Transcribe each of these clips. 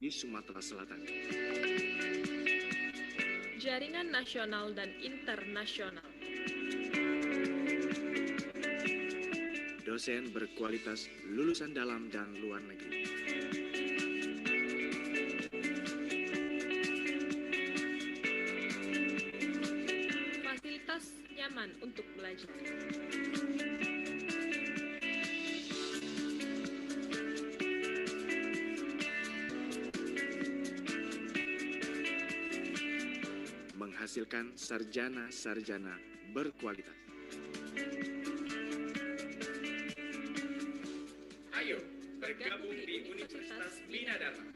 di Sumatera Selatan. Jaringan nasional dan internasional. Dosen berkualitas lulusan dalam dan luar negeri. Fasilitas nyaman untuk belajar. Menghasilkan sarjana-sarjana berkualitas. Ayo bergabung di Universitas Bina Dharma.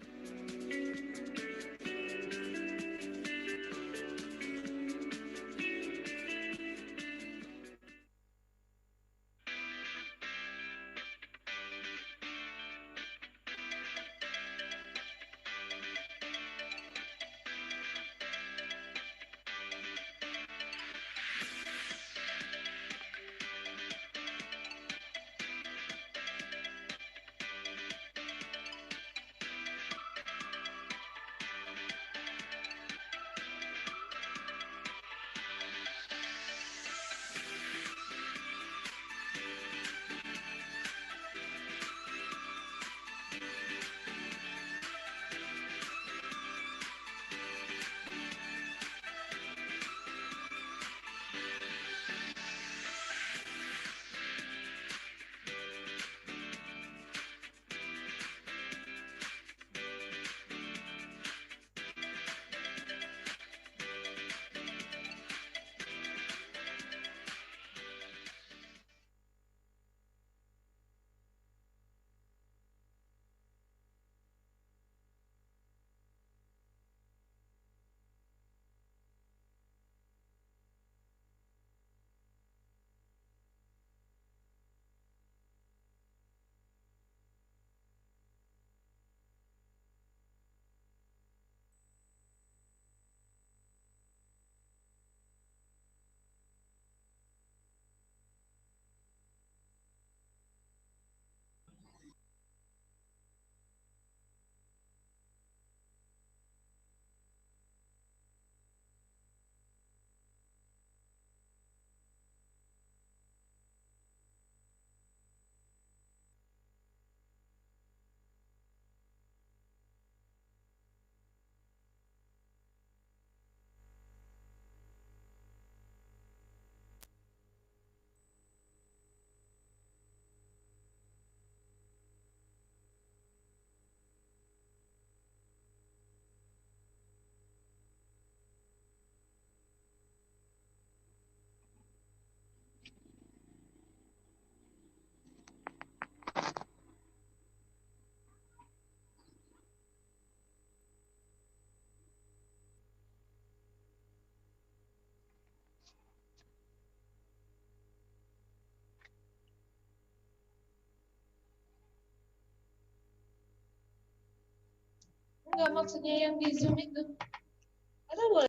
Enggak, maksudnya yang di Zoom itu. Atau boleh?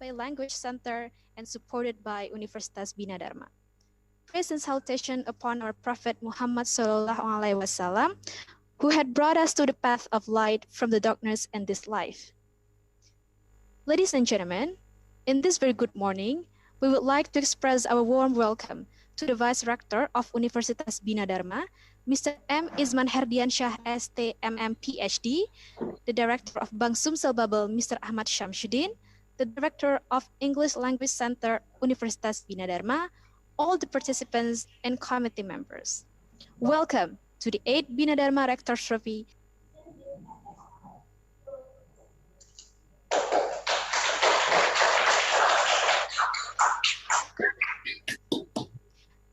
by Language Center and supported by Universitas Bina Dharma. Praise and salutation upon our Prophet Muhammad SAW, who had brought us to the path of light from the darkness and this life. Ladies and gentlemen, in this very good morning, we would like to express our warm welcome to the Vice Rector of Universitas Bina Dharma, Mr. M. Isman Herdiansyah, ST, MM, PhD, the Director of Bank Sumsel Babel, Mr. Ahmad Syamsuddin, the Director of English Language Center, Universitas Bina Dharma, all the participants and committee members. Welcome to the 8th Bina Dharma Rector's Trophy.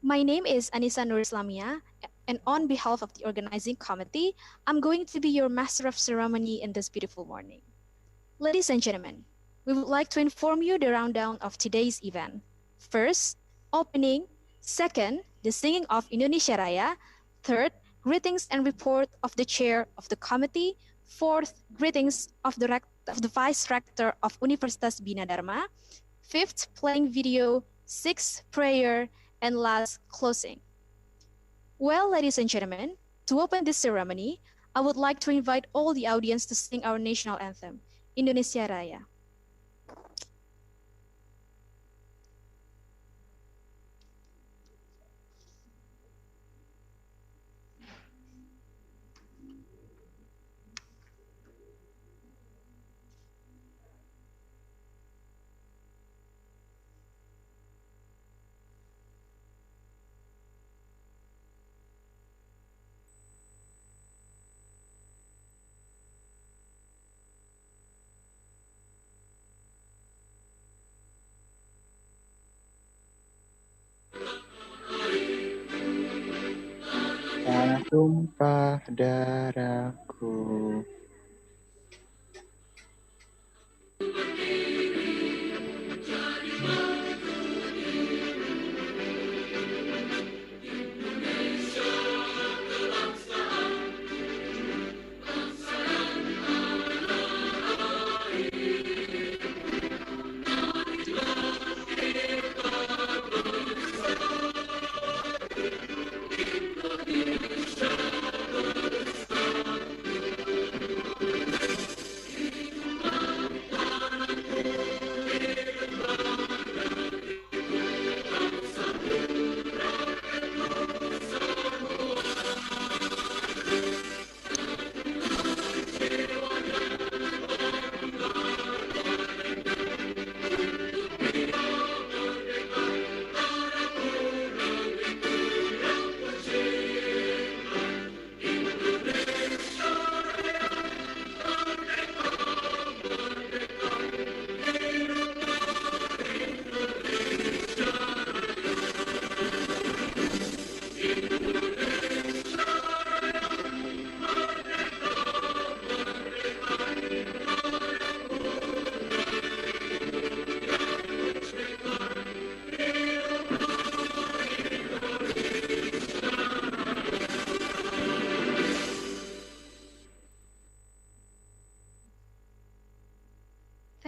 My name is Anissa Nur Islamia, and on behalf of the organizing committee, I'm going to be your master of ceremony in this beautiful morning. Ladies and gentlemen, we would like to inform you the rundown of today's event. First, opening. Second, the singing of Indonesia Raya. Third, greetings and report of the chair of the committee. Fourth, greetings of the vice rector of Universitas Bina Dharma. Fifth, playing video. Sixth, prayer. And last, closing. Well, ladies and gentlemen, to open this ceremony, I would like to invite all the audience to sing our national anthem, Indonesia Raya. Tumpah darahku.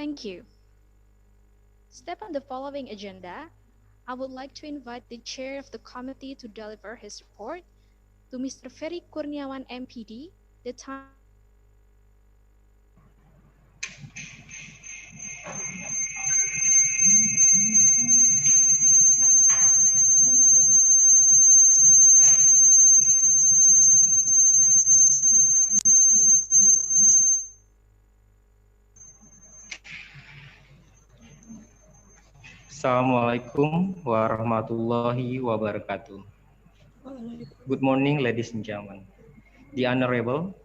Thank you. Step on the following agenda, I would like to invite the chair of the committee to deliver his report to Mr. Ferry Kurniawan, MPD. The time. Assalamualaikum warahmatullahi wabarakatuh. Good morning, ladies and gentlemen. The Honorable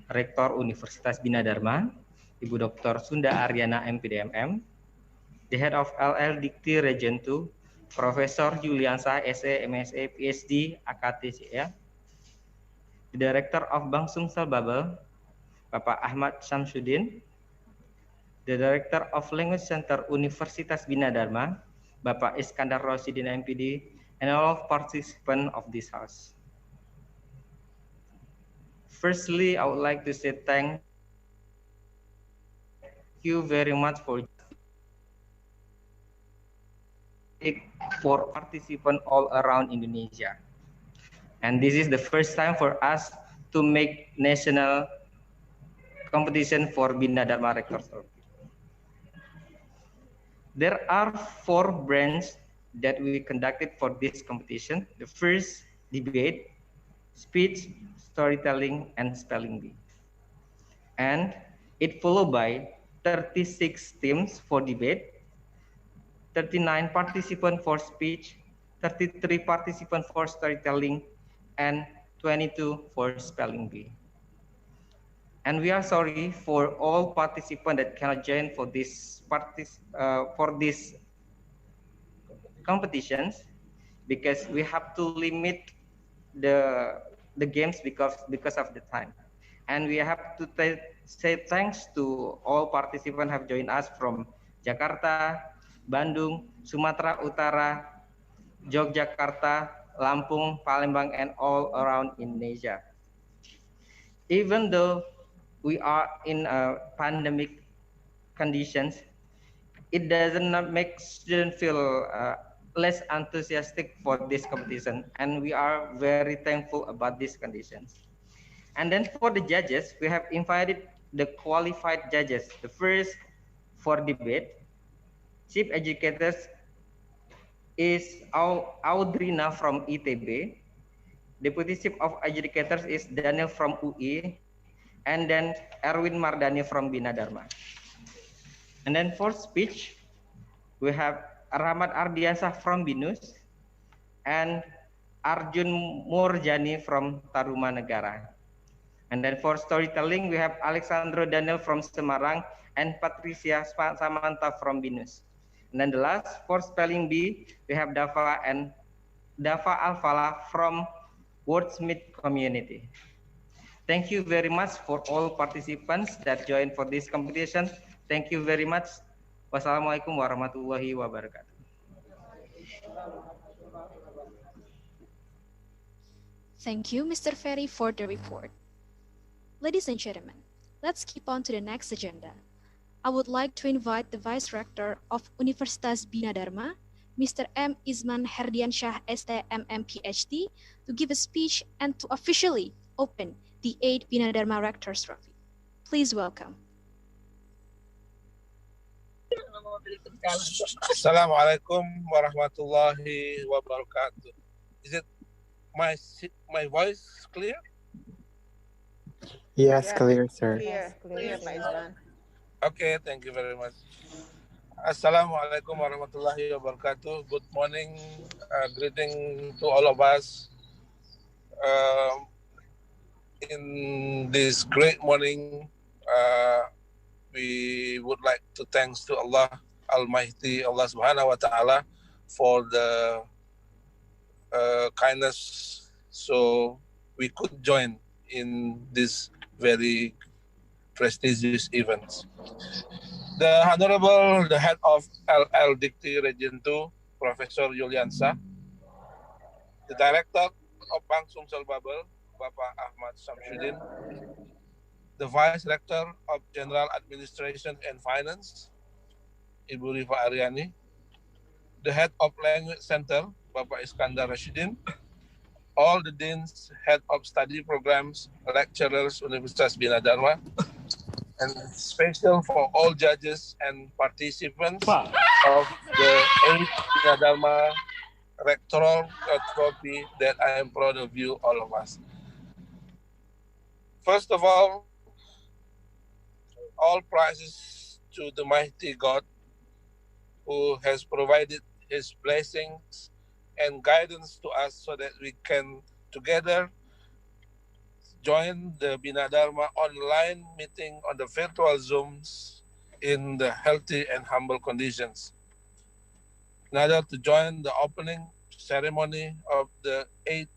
Rektor Universitas Bina Dharma, Ibu Dr. Sunda Aryana MPDMM, the Head of LL Dikti Region 2, Profesor Juliansa SE, MSA, PhD, AKTCA, the Director of Bank Sumsel Babel, Bapak Ahmad Syamsuddin, the Director of Language Center Universitas Bina Dharma, Bapak Iskandar Rosidin MPD, and all of participants of this house. Firstly, I would like to say thank you very much for for participants all around Indonesia. And this is the first time for us to make national competition for Bina Dharma Rectors Trophy. There are 4 branches that we conducted for this competition. The first, debate, speech, storytelling, and spelling bee. And it followed by 36 teams for debate, 39 participants for speech, 33 participants for storytelling, and 22 for spelling bee. And we are sorry for all participants that cannot join for these competitions, because we have to limit the games because of the time. And we have to say thanks to all participants have joined us from Jakarta, Bandung, Sumatera Utara, Yogyakarta, Lampung, Palembang, and all around Indonesia. Even though we are in a pandemic conditions, it doesn't make students feel less enthusiastic for this competition, and we are very thankful about these conditions. And then for the judges, we have invited the qualified judges. The first for debate, chief educators is Audrina from ITB. Deputy chief of educators is Daniel from UI, and then Erwin Mardani from Bina Dharma. And then for speech, we have Rahmat Ardiansah from BINUS and Arjun Murjani from Taruma Negara. And then for storytelling, we have Alexandro Daniel from Semarang and Patricia Samantha from BINUS. And then the last for spelling bee, we have Dava Alfala from Wordsmith Community. Thank you very much for all participants that joined for this competition. Thank you very much. Wassalamualaikum warahmatullahi wabarakatuh. Thank you, Mr. Ferry, for the report. Ladies and gentlemen, let's keep on to the next agenda. I would like to invite the Vice Rector of Universitas Bina Dharma, Mr. M. Isman Herdiansyah, STMM PhD, to give a speech and to officially open the 8th Bina Dharma Rectors Trophy. Please welcome. Assalamualaikum warahmatullahi wabarakatuh. Is it my voice clear? Yes, clear, sir. Clear, Pak Isman. Okay, thank you very much. Assalamualaikum warahmatullahi wabarakatuh. Good morning, greeting to all of us. In this great morning, we would like to thanks to Allah Almighty, Allah Subhanahu wa Taala, for the kindness, so we could join in this very prestigious event. The Honorable, the head of LL Dikti Region 2, Professor Yuliansa, the director of Bank Sumsel Babel, Bapak Ahmad Samsudin, the Vice Rector of General Administration and Finance, Ibu Rifa Aryani, the Head of Language Center, Bapak Iskandar Rashidin, all the deans, Head of Study Programs, lecturers, Universitas Bina Dharma, and special for all judges and participants of the 8th Bina Dharma Rectoral Trophy that I am proud of you, all of us. First of all prizes to the mighty God who has provided his blessings and guidance to us so that we can together join the Bina Dharma online meeting on the virtual Zooms in the healthy and humble conditions. In order to join the opening ceremony of the 8th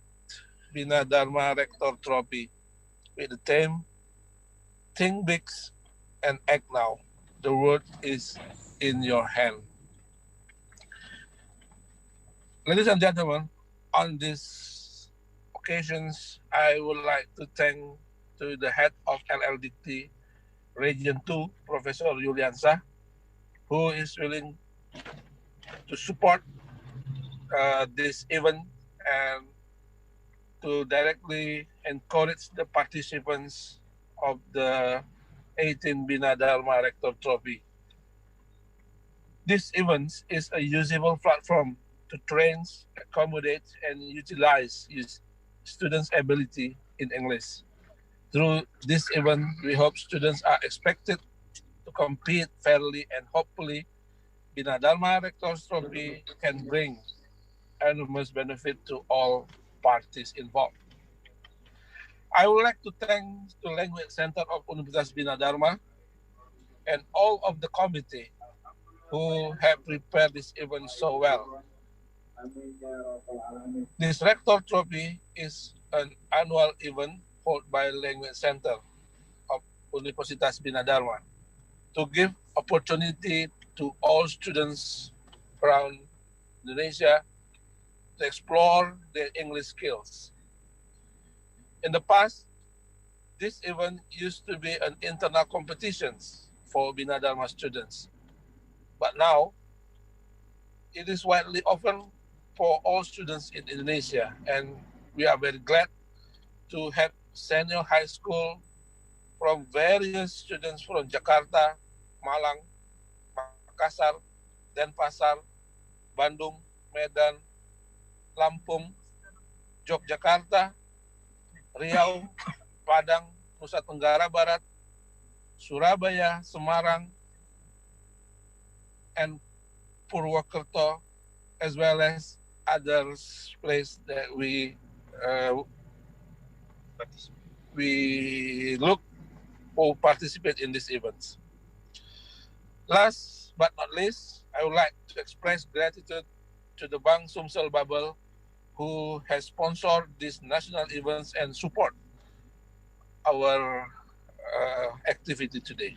Bina Dharma Rector Trophy with the theme, Think Big and Act Now. The world is in your hand. Ladies and gentlemen, on these occasions, I would like to thank to the head of LLDT Region 2, Professor Yuliansa, who is willing to support this event and to directly encourage the participants of the 18 Bina Dharma Rector Trophy. This event is a usable platform to train, accommodate, and utilize students' ability in English. Through this event, we hope students are expected to compete fairly, and hopefully Bina Dharma Rector's Trophy can bring enormous benefit to all parties involved. I would like to thank the Language Center of Universitas Bina Dharma and all of the committee who have prepared this event so well. This Rector Trophy is an annual event held by Language Center of Universitas Bina Dharma to give opportunity to all students around Indonesia to explore their English skills. In the past, this event used to be an internal competitions for Bina Dharma students. But now, it is widely offered for all students in Indonesia, and we are very glad to have senior high school from various students from Jakarta, Malang, Makassar, Denpasar, Bandung, Medan, Lampung, Yogyakarta, Riau, Padang, Nusa Tenggara Barat, Surabaya, Semarang, and Purwokerto, as well as other places that we look for participate in these events. Last but not least, I would like to express gratitude to the Bank Sumsel Bubble, who has sponsored these national events and support our activity today.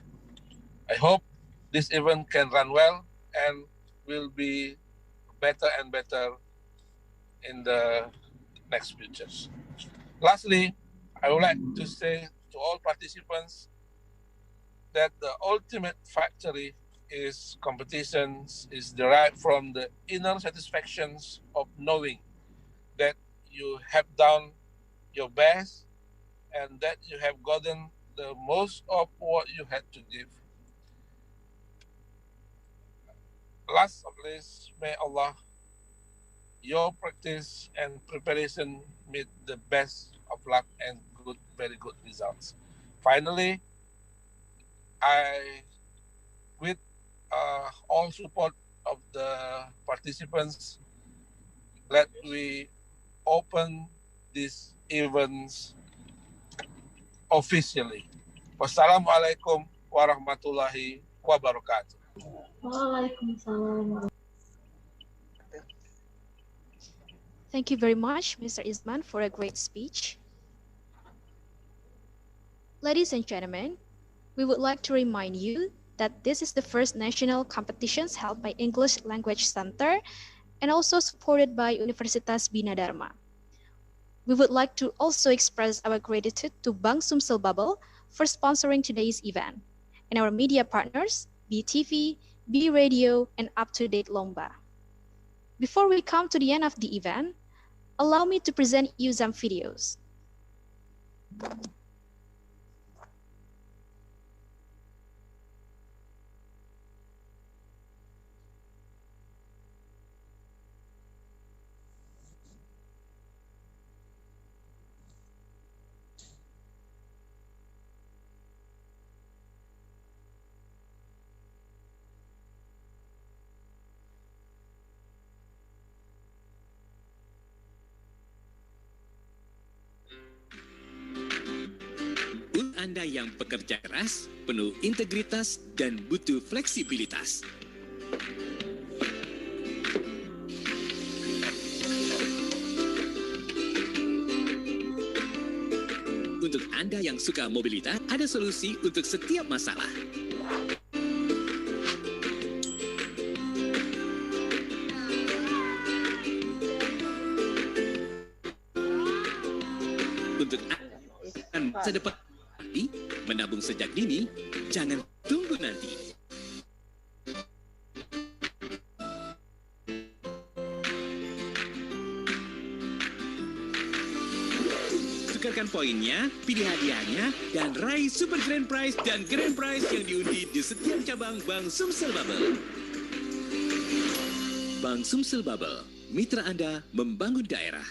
I hope this event can run well and will be better and better in the next futures. Lastly, I would like to say to all participants that the ultimate victory is competitions is derived from the inner satisfactions of knowing that you have done your best and that you have gotten the most of what you had to give. Last but not least, may Allah, your practice and preparation meet the best of luck and very good results. Finally, with all support of the participants, let we open these events officially. Wassalamualaikum warahmatullahi wabarakatuh. Waalaikumsalam. Thank you very much, Mr. Isman, for a great speech. Ladies and gentlemen, we would like to remind you that this is the first national competitions held by English Language Center and also supported by Universitas Bina Dharma. We would like to also express our gratitude to Bank Sumsel Bubble for sponsoring today's event, and our media partners, BTV, B Radio, and Up to Date Lomba. Before we come to the end of the event, allow me to present you some videos. Anda yang pekerja keras, penuh integritas, dan butuh fleksibilitas. Untuk Anda yang suka mobilitas, ada solusi untuk setiap masalah. Untuk Anda masa depan menabung sejak dini, jangan tunggu nanti. daftarkan poinnya, pilih hadiahnya, dan raih Super Grand Prize dan Grand Prize yang diundi di setiap cabang Bank Sumsel Bubble. Bank Sumsel Bubble, mitra Anda membangun daerah.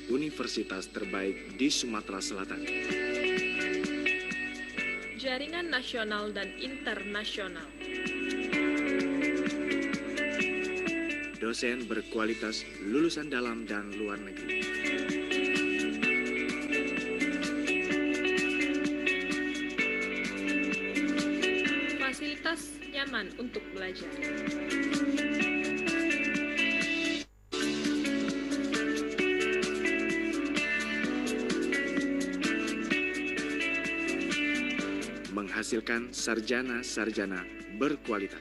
Universitas terbaik di Sumatera Selatan. Jaringan nasional dan internasional. Dosen berkualitas lulusan dalam dan luar negeri. Fasilitas nyaman untuk belajar. Menghasilkan sarjana-sarjana berkualitas.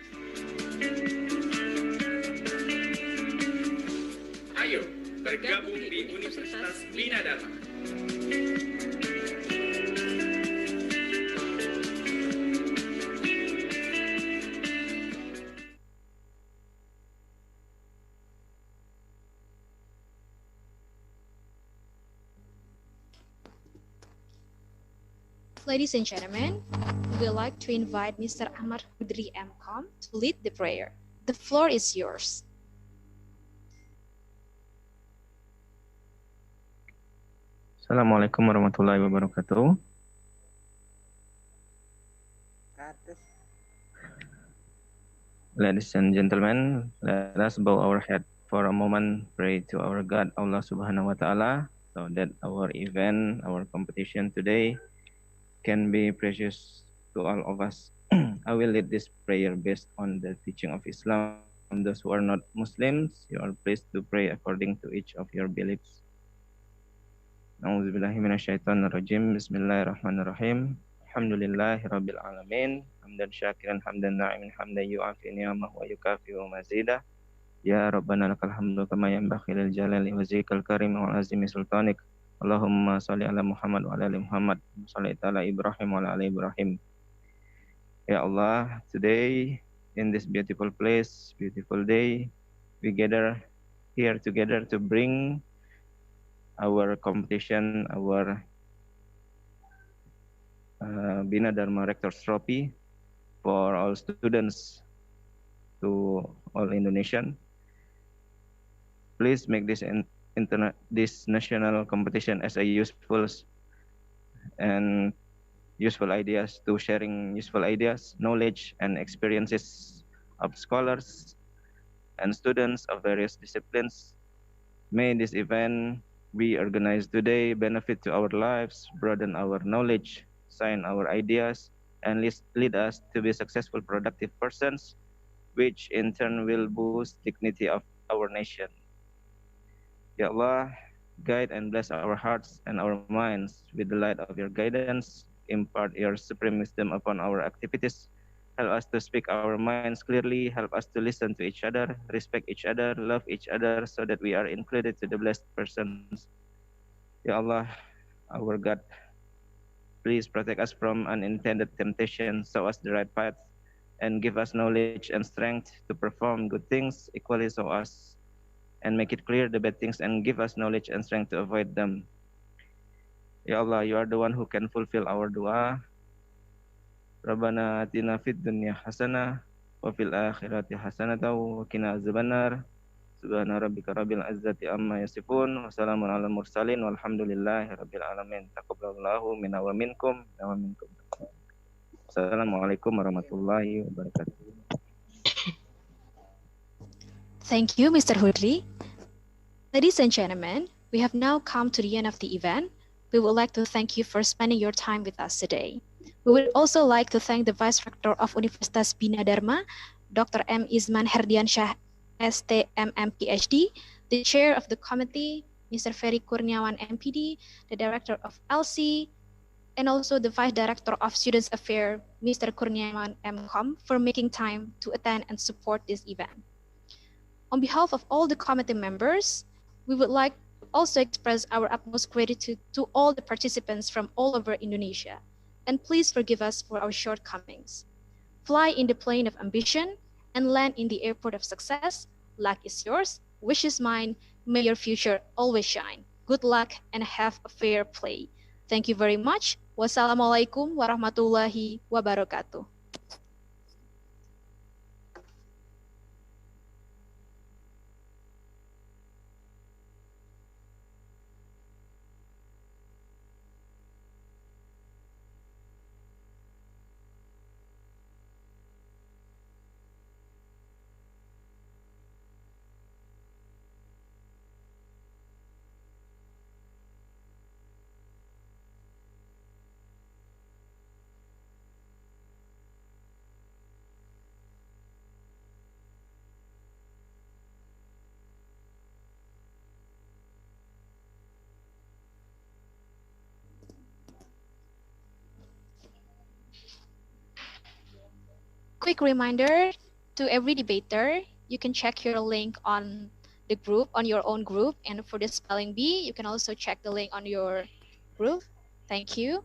Ayo, bergabung di Universitas Bina Dharma. Ladies and gentlemen, we would like to invite Mr. Ahmad Hudri MCom to lead the prayer. The floor is yours. Assalamualaikum warahmatullahi wabarakatuh. Ladies and gentlemen, let us bow our head for a moment, pray to our God, Allah Subhanahu wa Ta'ala, so that our event, our competition today can be precious to all of us. I will lead this prayer based on the teaching of Islam. Those who are not Muslims, you are pleased to pray according to each of your beliefs. A'udzubillahi minasyaitonirrajim. Bismillahirrahmanirrahim. Alhamdulillahi rabbil alamin. Hamdan syakiran hamdan na'imin hamdan yu'afi ni'amah wa yukafi'u mazidah. Ya Rabbana lakal hamdu kama yanbaghi lil jalali wa zikal karim wa azimi sultanik. Allahumma salli ala Muhammad wa ala ali Muhammad. Salli ala Ibrahim wa ala ali Ibrahim. Ya Allah, today in this beautiful place, beautiful day, we gather here together to bring our competition, our Bina Dharma Rector's Trophy for all students to all Indonesian. Please make this this national competition as a useful and useful ideas to sharing useful ideas, knowledge, and experiences of scholars and students of various disciplines. May this event we organized today benefit to our lives, broaden our knowledge, shine our ideas, and lead us to be successful, productive persons, which in turn will boost dignity of our nation. Ya Allah, guide and bless our hearts and our minds with the light of your guidance. Impart your supreme wisdom upon our activities. Help us to speak our minds clearly. Help us to listen to each other, respect each other, love each other, so that we are included to the blessed persons. Ya Allah, our God, please protect us from unintended temptation, show us the right path, and give us knowledge and strength to perform good things, equally show us and make it clear the bad things, and give us knowledge and strength to avoid them. Ya Allah, you are the one who can fulfill our dua. Rabbana atina fid dunya hasanah wa fil akhirati hasanah wa qina azabannar. Subhana rabbika rabbil izzati amma yasifun wa salamun alal mursalin walhamdulillahi rabbil alamin. Taqabbalallahu minna wa minkum wa minkum. Assalamualaikum warahmatullahi wabarakatuh. Thank you, Mr. Hudri. Ladies and gentlemen, we have now come to the end of the event. We would like to thank you for spending your time with us today. We would also like to thank the Vice Rector of Universitas Bina Dharma, Dr. M. Izman Herdiansyah, STMM PhD, the Chair of the Committee, Mr. Ferry Kurniawan, MPD, the Director of LC, and also the Vice Director of Students Affairs, Mr. Kurniawan MCom, for making time to attend and support this event. On behalf of all the committee members, we would like to also express our utmost gratitude to all the participants from all over Indonesia, and please forgive us for our shortcomings. Fly in the plane of ambition and land in the airport of success. Luck is yours, wish is mine, may your future always shine. Good luck and have a fair play. Thank you very much. Wassalamualaikum warahmatullahi wabarakatuh. Quick reminder to every debater, you can check your link on the group, on your own group, and for the spelling bee, you can also check the link on your group. Thank you.